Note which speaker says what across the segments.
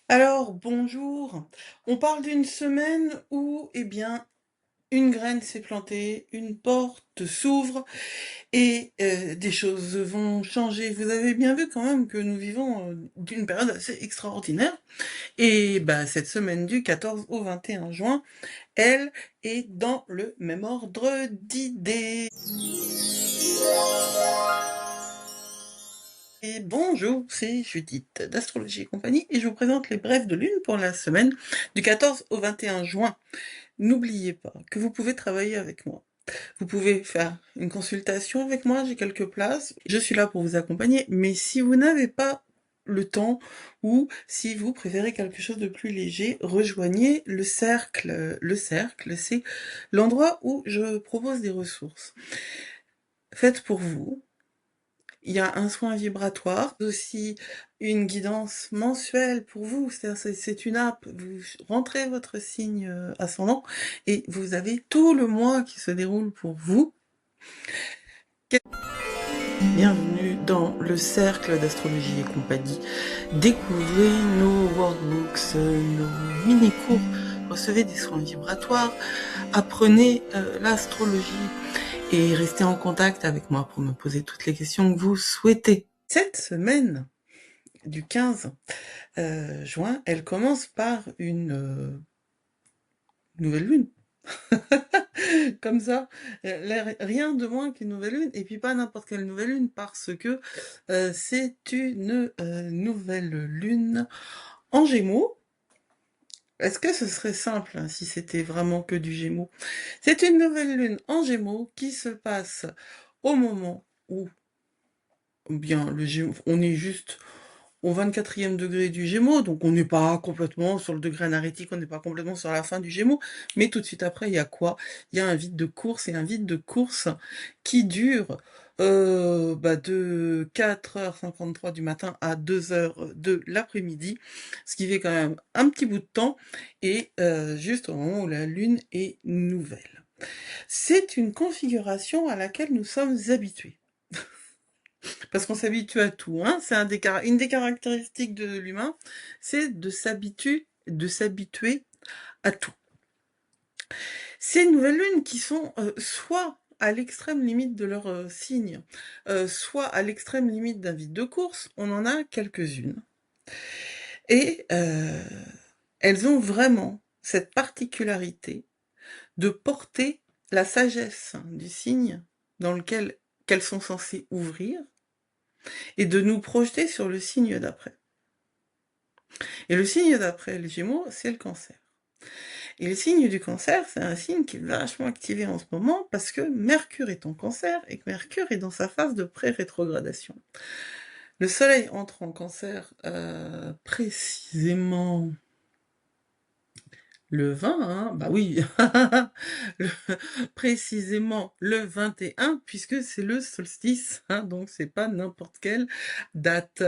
Speaker 1: Alors, bonjour. On parle d'une semaine où, eh bien, une graine s'est plantée, une porte s'ouvre et des choses vont changer. Vous avez bien vu quand même que nous vivons d'une période assez extraordinaire. Et bah, cette semaine du 14 au 21 juin, elle est dans le même ordre d'idées. Et bonjour, c'est Judith d'Astrologie et compagnie et je vous présente les brèves de lune pour la semaine du 14 au 21 juin. N'oubliez pas que vous pouvez travailler avec moi. Vous pouvez faire une consultation avec moi, j'ai quelques places. Je suis là pour vous accompagner, mais si vous n'avez pas le temps ou si vous préférez quelque chose de plus léger, rejoignez le cercle. Le cercle, c'est l'endroit où je propose des ressources. Faites pour vous. Il y a un soin vibratoire, aussi une guidance mensuelle pour vous, c'est-à-dire c'est une app, vous rentrez votre signe ascendant et vous avez tout le mois qui se déroule pour vous. Bienvenue dans le cercle d'Astrologie et compagnie. Découvrez nos workbooks, nos mini-cours, recevez des soins vibratoires, apprenez l'astrologie et restez en contact avec moi pour me poser toutes les questions que vous souhaitez. Cette semaine du 15 juin, elle commence par une nouvelle lune. Comme ça, rien de moins qu'une nouvelle lune, et puis pas n'importe quelle nouvelle lune, parce que c'est une nouvelle lune en Gémeaux. Est-ce que ce serait simple hein, si c'était vraiment que du Gémeaux? C'est une nouvelle lune en Gémeaux qui se passe au moment où, bien, le Gémeaux, on est juste au 24e degré du Gémeaux, donc on n'est pas complètement sur le degré anarétique, on n'est pas complètement sur la fin du Gémeaux, mais tout de suite après, il y a quoi? Il y a un vide de course, et un vide de course qui dure de 4h53 du matin à 2h de l'après-midi, ce qui fait quand même un petit bout de temps, et juste au moment où la Lune est nouvelle. C'est une configuration à laquelle nous sommes habitués. Parce qu'on s'habitue à tout, hein. C'est une des caractéristiques de l'humain, c'est de s'habituer à tout. Ces nouvelles lunes qui sont soit à l'extrême limite de leur signe, soit à l'extrême limite d'un vide de course, on en a quelques-unes. Et elles ont vraiment cette particularité de porter la sagesse du signe dans lequel qu'elles sont censées ouvrir, et de nous projeter sur le signe d'après. Et le signe d'après les Gémeaux, c'est le Cancer. Et le signe du Cancer, c'est un signe qui est vachement activé en ce moment parce que Mercure est en Cancer et que Mercure est dans sa phase de pré-rétrogradation. Le Soleil entre en Cancer précisément le 20, hein, bah oui, précisément le 21, puisque c'est le solstice, hein, donc c'est pas n'importe quelle date.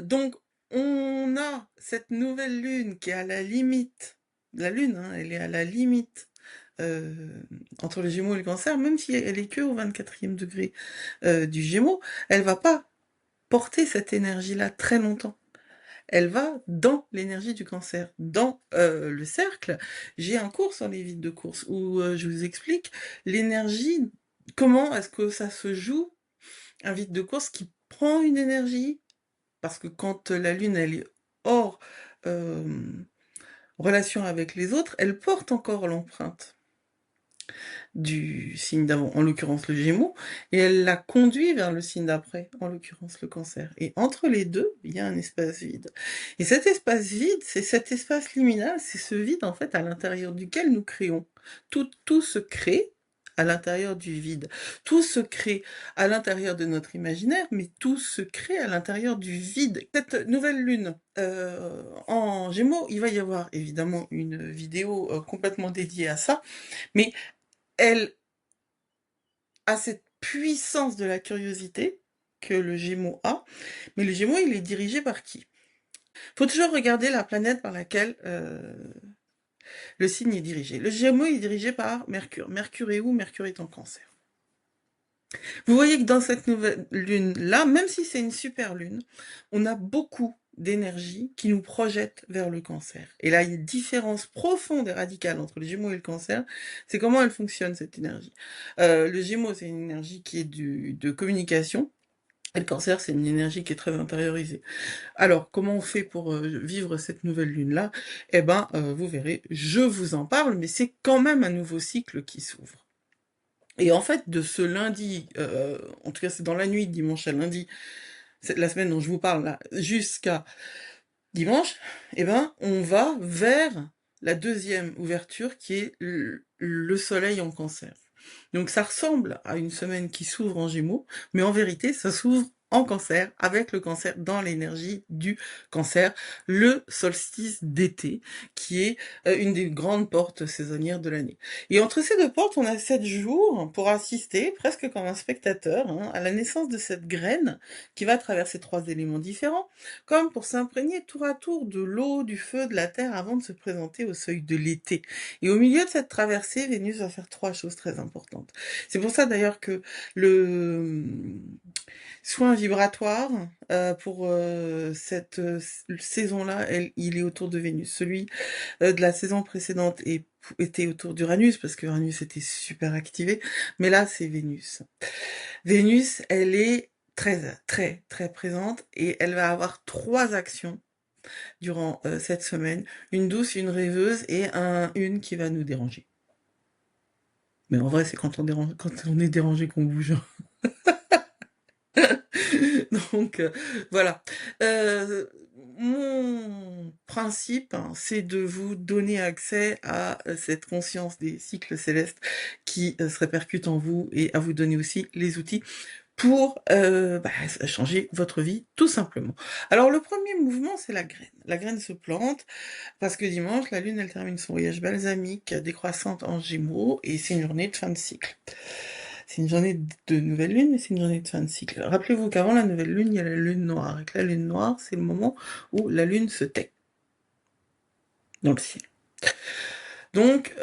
Speaker 1: Donc on a cette nouvelle lune qui est à la limite, la lune, hein, elle est à la limite entre le Gémeaux et le Cancer, même si elle est que au 24e degré du Gémeaux, elle va pas porter cette énergie-là très longtemps. Elle va dans l'énergie du Cancer. Dans le cercle, j'ai un cours sur les vides de course où je vous explique l'énergie, comment est-ce que ça se joue, un vide de course qui prend une énergie, parce que quand la Lune, elle est hors relation avec les autres, elle porte encore l'empreinte du signe d'avant, en l'occurrence le Gémeaux, et elle la conduit vers le signe d'après, en l'occurrence le Cancer. Et entre les deux, il y a un espace vide. Et cet espace vide, c'est cet espace liminal, c'est ce vide en fait à l'intérieur duquel nous créons. Tout se crée à l'intérieur du vide. Tout se crée à l'intérieur de notre imaginaire, mais tout se crée à l'intérieur du vide. Cette nouvelle lune en Gémeaux, il va y avoir évidemment une vidéo complètement dédiée à ça, mais elle a cette puissance de la curiosité que le Gémeaux a, mais le Gémeaux, il est dirigé par qui? Faut toujours regarder la planète par laquelle le signe est dirigé. Le Gémeaux est dirigé par Mercure. Mercure est où? Mercure est en Cancer. Vous voyez que dans cette nouvelle lune-là, même si c'est une super lune, on a beaucoup d'énergie qui nous projette vers le cancer. Et là, une différence profonde et radicale entre le Gémeaux et le cancer, c'est comment elle fonctionne, cette énergie. Le Gémeaux, c'est une énergie qui est de communication, et le cancer, c'est une énergie qui est très intériorisée. Alors, comment on fait pour vivre cette nouvelle lune-là? Eh ben, vous verrez, je vous en parle, mais c'est quand même un nouveau cycle qui s'ouvre. Et en fait, de ce lundi, en tout cas c'est dans la nuit de dimanche à lundi, c'est la semaine dont je vous parle là, jusqu'à dimanche, eh ben, on va vers la deuxième ouverture qui est le soleil en cancer. Donc ça ressemble à une semaine qui s'ouvre en Gémeaux, mais en vérité, ça s'ouvre en cancer, avec le cancer dans l'énergie du cancer, le solstice d'été, qui est une des grandes portes saisonnières de l'année. Et entre ces deux portes, on a 7 jours pour assister, presque comme un spectateur, hein, à la naissance de cette graine qui va traverser 3 éléments différents, comme pour s'imprégner tour à tour de l'eau, du feu, de la terre, avant de se présenter au seuil de l'été. Et au milieu de cette traversée, Vénus va faire 3 choses très importantes. C'est pour ça d'ailleurs que le soin vibratoire pour cette saison-là, il est autour de Vénus. Celui de la saison précédente était autour d'Uranus, parce que Uranus était super activé, mais là c'est Vénus. Vénus, elle est très très très présente et elle va avoir 3 actions durant cette semaine, une douce, une rêveuse et une qui va nous déranger. Mais en vrai, c'est quand on est dérangé qu'on bouge. Donc voilà. Euh, Mon principe, hein, c'est de vous donner accès à cette conscience des cycles célestes qui se répercutent en vous et à vous donner aussi les outils pour changer votre vie, tout simplement. Alors le premier mouvement, c'est la graine. La graine se plante parce que dimanche, la Lune, elle termine son voyage balsamique décroissante en Gémeaux et c'est une journée de fin de cycle. C'est une journée de nouvelle lune, mais c'est une journée de fin de cycle. Rappelez-vous qu'avant la nouvelle lune, il y a la lune noire. Et que la lune noire, c'est le moment où la lune se tait dans le ciel. Donc,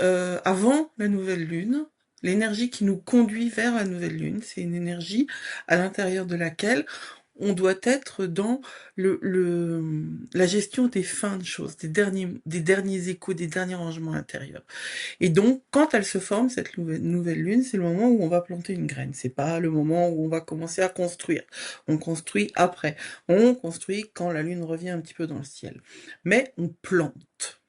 Speaker 1: avant la nouvelle lune, l'énergie qui nous conduit vers la nouvelle lune, c'est une énergie à l'intérieur de laquelle on doit être dans la gestion des fins de choses, des derniers échos, des derniers rangements intérieurs. Et donc, quand elle se forme, cette nouvelle lune, c'est le moment où on va planter une graine. C'est pas le moment où on va commencer à construire. On construit après. On construit quand la lune revient un petit peu dans le ciel. Mais on plante.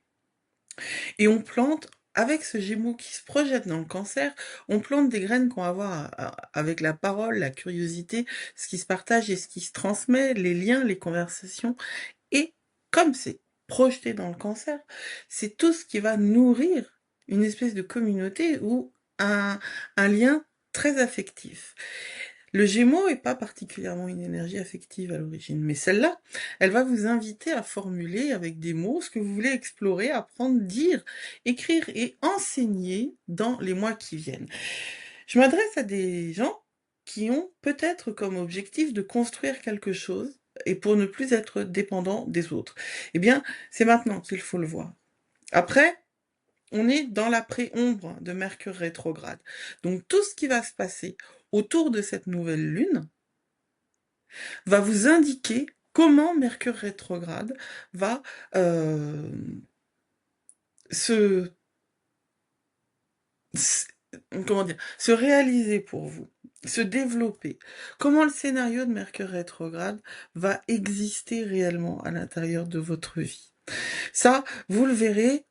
Speaker 1: Et on plante avec ce Gémeaux qui se projette dans le cancer, on plante des graines qu'on va voir avec la parole, la curiosité, ce qui se partage et ce qui se transmet, les liens, les conversations. Et comme c'est projeté dans le cancer, c'est tout ce qui va nourrir une espèce de communauté ou un lien très affectif. Le Gémeaux est pas particulièrement une énergie affective à l'origine, mais celle-là, elle va vous inviter à formuler avec des mots ce que vous voulez explorer, apprendre, dire, écrire et enseigner dans les mois qui viennent. Je m'adresse à des gens qui ont peut-être comme objectif de construire quelque chose et pour ne plus être dépendant des autres. Eh bien, c'est maintenant qu'il faut le voir. Après, on est dans la pré-ombre de Mercure rétrograde. Donc tout ce qui va se passer autour de cette nouvelle lune va vous indiquer comment Mercure rétrograde va euh, se, se- comment dire, se réaliser pour vous, se développer. Comment le scénario de Mercure rétrograde va exister réellement à l'intérieur de votre vie. Ça, vous le verrez,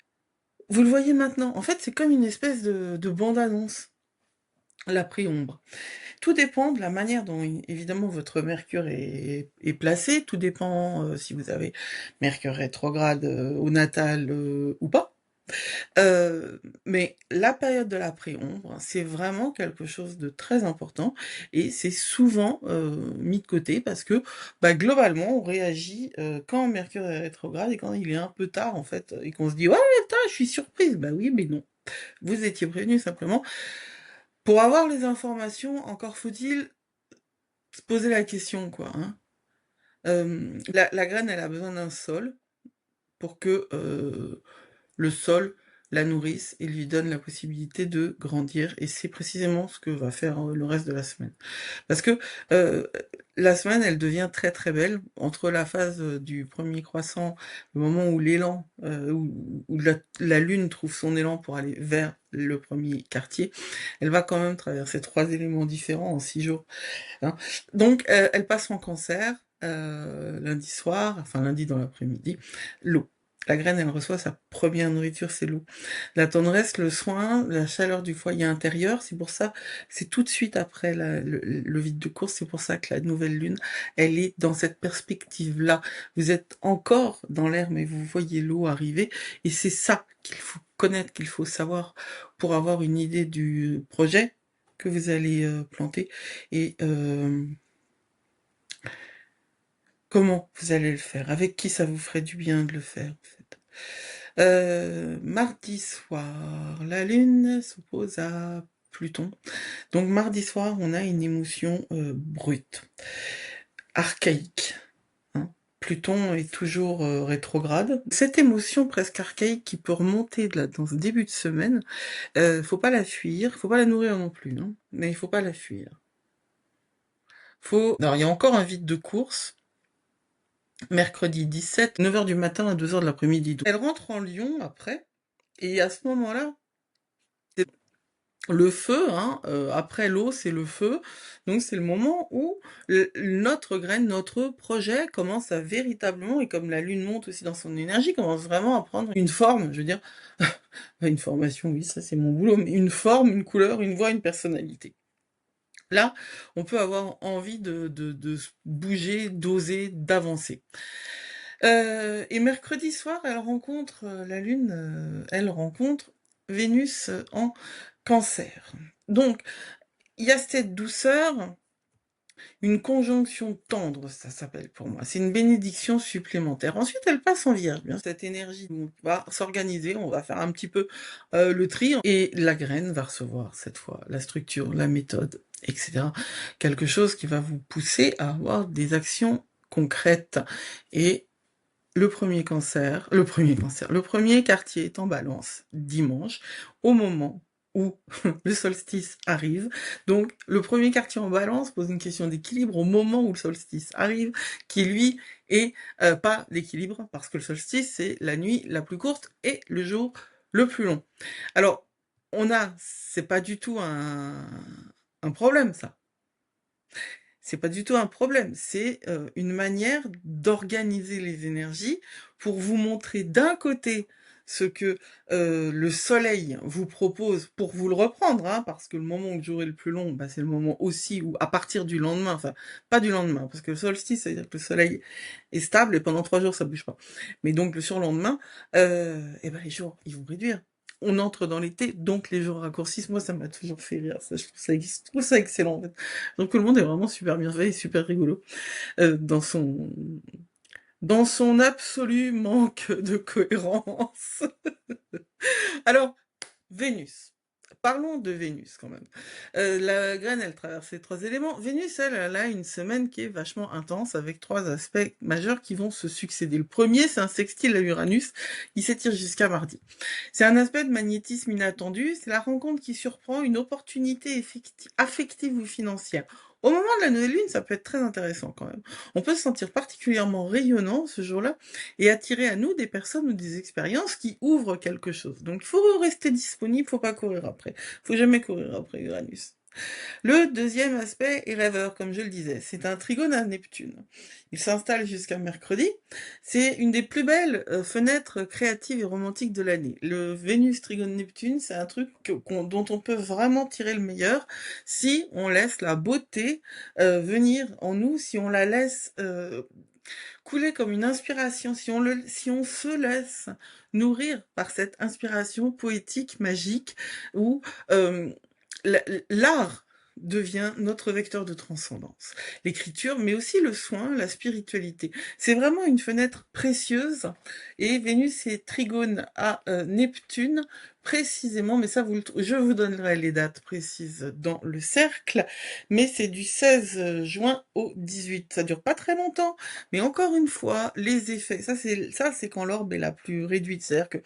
Speaker 1: vous le voyez maintenant. En fait, c'est comme une espèce de bande-annonce, la préombre. Tout dépend de la manière dont, évidemment, votre Mercure est placé. Tout dépend si vous avez Mercure rétrograde au natal ou pas. Mais la période de la préombre, c'est vraiment quelque chose de très important et c'est souvent mis de côté parce que globalement, on réagit quand Mercure est rétrograde et quand il est un peu tard, en fait, et qu'on se dit « Ouais, putain, je suis surprise !» Bah oui, mais non. Vous étiez prévenu simplement. Pour avoir les informations, encore faut-il se poser la question, quoi. Hein. La graine, elle a besoin d'un sol pour que le sol la nourrissent et lui donnent la possibilité de grandir. Et c'est précisément ce que va faire le reste de la semaine. Parce que la semaine, elle devient très très belle entre la phase du premier croissant, le moment où l'élan, où la lune trouve son élan pour aller vers le premier quartier. Elle va quand même traverser 3 éléments différents en 6 jours. Hein. Donc, elle passe en Cancer lundi soir, enfin lundi dans l'après-midi, l'eau. La graine, elle reçoit sa première nourriture, c'est l'eau. La tendresse, le soin, la chaleur du foyer intérieur, c'est pour ça, c'est tout de suite après le vide de course, c'est pour ça que la nouvelle lune, elle est dans cette perspective-là. Vous êtes encore dans l'air, mais vous voyez l'eau arriver, et c'est ça qu'il faut connaître, qu'il faut savoir pour avoir une idée du projet que vous allez planter, et comment vous allez le faire, avec qui ça vous ferait du bien de le faire, en fait. Mardi soir, la lune s'oppose à Pluton. Donc mardi soir, on a une émotion brute, archaïque. Hein. Pluton est toujours rétrograde. Cette émotion presque archaïque qui peut remonter dans ce début de semaine, faut pas la fuir, faut pas la nourrir non plus, hein, mais il faut pas la fuir. Alors il y a encore un vide de course, mercredi 17, 9h du matin à 2h de l'après-midi. Elle rentre en Lion après, et à ce moment-là, c'est le feu, hein, après l'eau, c'est le feu. Donc c'est le moment où notre graine, notre projet commence à véritablement, et comme la lune monte aussi dans son énergie, commence vraiment à prendre une forme, je veux dire, une formation, oui, ça c'est mon boulot, mais une forme, une couleur, une voix, une personnalité. Là, on peut avoir envie de bouger, d'oser, d'avancer. Et mercredi soir, la Lune, elle rencontre Vénus en Cancer. Donc, il y a cette douceur, une conjonction tendre, ça s'appelle pour moi. C'est une bénédiction supplémentaire. Ensuite, elle passe en Vierge. Bien, cette énergie, on va s'organiser, on va faire un petit peu le tri, et la graine va recevoir cette fois la structure, la méthode, etc. Quelque chose qui va vous pousser à avoir des actions concrètes. Et le premier quartier est en Balance dimanche, au moment où le solstice arrive. Donc, le premier quartier en Balance pose une question d'équilibre au moment où le solstice arrive, qui lui est pas d'équilibre, parce que le solstice, c'est la nuit la plus courte et le jour le plus long. Alors, c'est pas du tout un problème, ça. C'est pas du tout un problème, c'est une manière d'organiser les énergies pour vous montrer d'un côté ce que le soleil vous propose pour vous le reprendre, hein, parce que le moment où le jour est le plus long, bah, c'est le moment aussi où, à partir du lendemain, enfin, pas du lendemain, parce que le solstice, c'est-à-dire que le soleil est stable et pendant 3 jours, ça bouge pas. Mais donc, le surlendemain, et ben, les jours, ils vont réduire. On entre dans l'été, donc les jours raccourcissent. Moi, ça m'a toujours fait rire, ça, je trouve ça excellent, en fait. Donc tout le monde est vraiment super bien fait et super rigolo dans son absolu manque de cohérence. Alors, Vénus. Parlons de Vénus quand même. La graine, elle traverse les 3 éléments. Vénus, elle a une semaine qui est vachement intense avec 3 aspects majeurs qui vont se succéder. Le premier, c'est un sextile à Uranus. Il s'étire jusqu'à mardi. C'est un aspect de magnétisme inattendu. C'est la rencontre qui surprend une opportunité affective ou financière. Au moment de la nouvelle lune, ça peut être très intéressant quand même. On peut se sentir particulièrement rayonnant ce jour-là et attirer à nous des personnes ou des expériences qui ouvrent quelque chose. Donc il faut rester disponible, faut pas courir après. Faut jamais courir après Uranus. Le deuxième aspect est rêveur, comme je le disais. C'est un trigone à Neptune. Il s'installe jusqu'à mercredi. C'est une des plus belles fenêtres créatives et romantiques de l'année. Le Vénus trigone Neptune, c'est un truc dont on peut vraiment tirer le meilleur si on laisse la beauté venir en nous, si on la laisse couler comme une inspiration, si on se laisse nourrir par cette inspiration poétique, magique, où l'art devient notre vecteur de transcendance. L'écriture, mais aussi le soin, la spiritualité. C'est vraiment une fenêtre précieuse, et Vénus est trigone à Neptune, précisément, mais ça, je vous donnerai les dates précises dans le cercle, mais c'est du 16 juin au 18. Ça dure pas très longtemps, mais encore une fois, les effets, ça c'est quand l'orbe est la plus réduite, c'est-à-dire que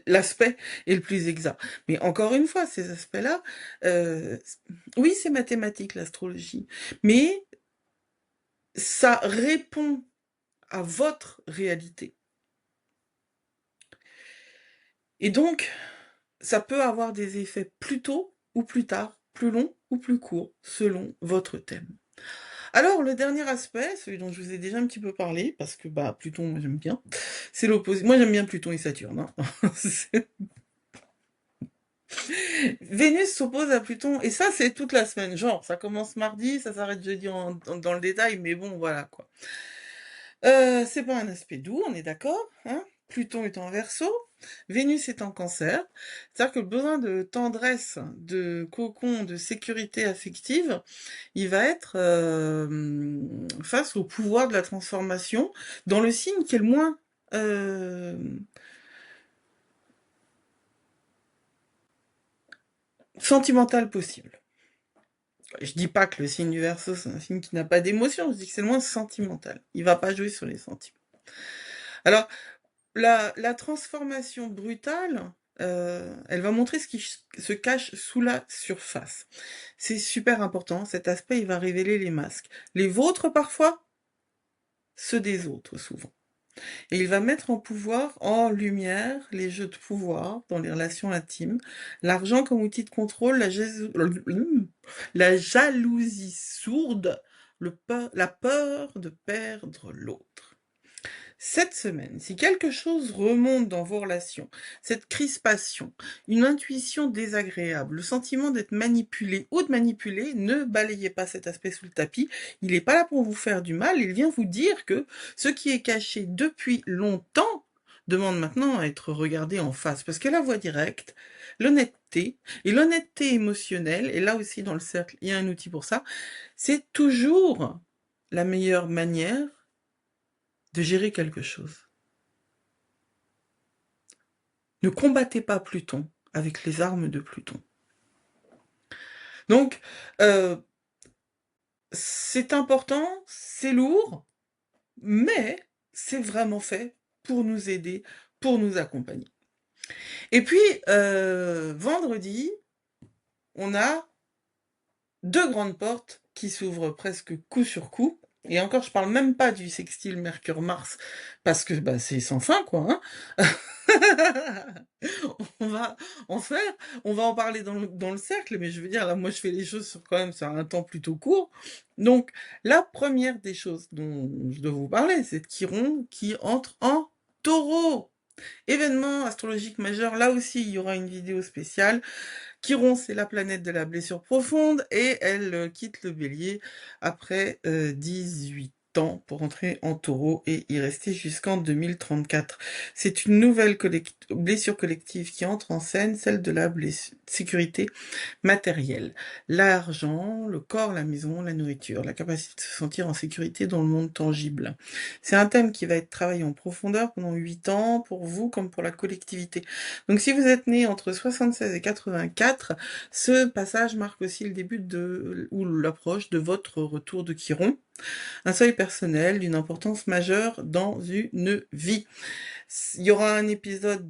Speaker 1: l'aspect est le plus exact. Mais encore une fois, ces aspects-là, oui, c'est mathématique, l'astrologie, mais ça répond à votre réalité. Et donc, ça peut avoir des effets plus tôt ou plus tard, plus long ou plus court, selon votre thème. Alors, le dernier aspect, celui dont je vous ai déjà un petit peu parlé, parce que bah Pluton, moi j'aime bien, c'est l'opposé. Moi j'aime bien Pluton et Saturne. Hein. Vénus s'oppose à Pluton, et ça c'est toute la semaine. Genre, ça commence mardi, ça s'arrête jeudi dans le détail, mais bon, voilà quoi. C'est pas un aspect doux, on est d'accord, hein. Pluton est en Verseau, Vénus est en Cancer. C'est-à-dire que le besoin de tendresse, de cocon, de sécurité affective, il va être face au pouvoir de la transformation dans le signe qui est le moins sentimental possible. Je dis pas que le signe du Verseau c'est un signe qui n'a pas d'émotion, je dis que c'est le moins sentimental. Il va pas jouer sur les sentiments. Alors, la transformation brutale, elle va montrer ce qui se cache sous la surface. C'est super important, cet aspect, il va révéler les masques. Les vôtres parfois, ceux des autres souvent. Et il va mettre en lumière les jeux de pouvoir dans les relations intimes, l'argent comme outil de contrôle, la jalousie sourde, la peur de perdre l'autre. Cette semaine, si quelque chose remonte dans vos relations, cette crispation, une intuition désagréable, le sentiment d'être manipulé ou de manipuler, ne balayez pas cet aspect sous le tapis. Il n'est pas là pour vous faire du mal, il vient vous dire que ce qui est caché depuis longtemps demande maintenant à être regardé en face. Parce que la voie directe, l'honnêteté, et l'honnêteté émotionnelle, et là aussi dans le cercle, il y a un outil pour ça, c'est toujours la meilleure manière de gérer quelque chose. Ne combattez pas Pluton avec les armes de Pluton. Donc, c'est important, c'est lourd, mais c'est vraiment fait pour nous aider, pour nous accompagner. Et puis, vendredi, on a 2 grandes portes qui s'ouvrent presque coup sur coup. Et encore, je parle même pas du sextile Mercure-Mars, parce que bah, c'est sans fin, quoi. Hein. on va en faire, on va en parler dans le cercle, mais je veux dire, là, moi, je fais les choses sur un temps plutôt court. Donc, la première des choses dont je dois vous parler, c'est Chiron qui entre en Taureau. Événement astrologique majeur, là aussi, il y aura une vidéo spéciale. Chiron, c'est la planète de la blessure profonde et elle quitte le bélier après 18 ans pour entrer en taureau et y rester jusqu'en 2034. C'est une nouvelle blessure collective qui entre en scène, celle de la sécurité matérielle. L'argent, le corps, la maison, la nourriture, la capacité de se sentir en sécurité dans le monde tangible. C'est un thème qui va être travaillé en profondeur pendant 8 ans pour vous comme pour la collectivité. Donc si vous êtes né entre 76 et 84, ce passage marque aussi le début ou l'approche de votre retour de Chiron, un seuil personnel d'une importance majeure dans une vie. Il y aura un épisode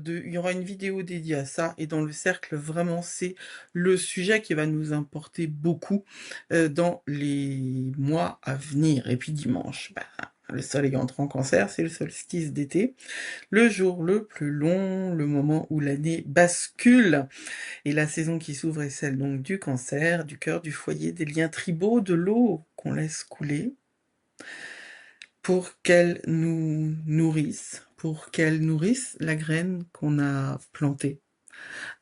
Speaker 1: il y aura une vidéo dédiée à ça, et dans le cercle, vraiment, c'est le sujet qui va nous importer beaucoup dans les mois à venir. Et puis dimanche, le soleil entre en Cancer, c'est le solstice d'été, le jour le plus long, le moment où l'année bascule, et la saison qui s'ouvre est celle donc du Cancer, du cœur, du foyer, des liens tribaux, de l'eau qu'on laisse couler, pour qu'elle nous nourrisse, pour qu'elle nourrisse la graine qu'on a plantée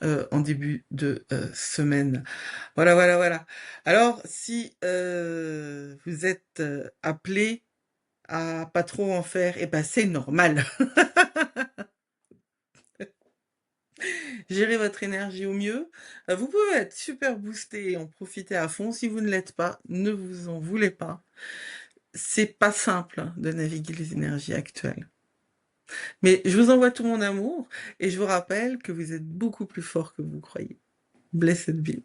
Speaker 1: en début de semaine. Voilà, voilà, voilà. Alors, si vous êtes appelé à pas trop en faire, eh ben c'est normal. Gérez votre énergie au mieux. Vous pouvez être super boosté et en profiter à fond. Si vous ne l'êtes pas, ne vous en voulez pas. C'est pas simple de naviguer les énergies actuelles. Mais je vous envoie tout mon amour et je vous rappelle que vous êtes beaucoup plus fort que vous croyez. Blessed be.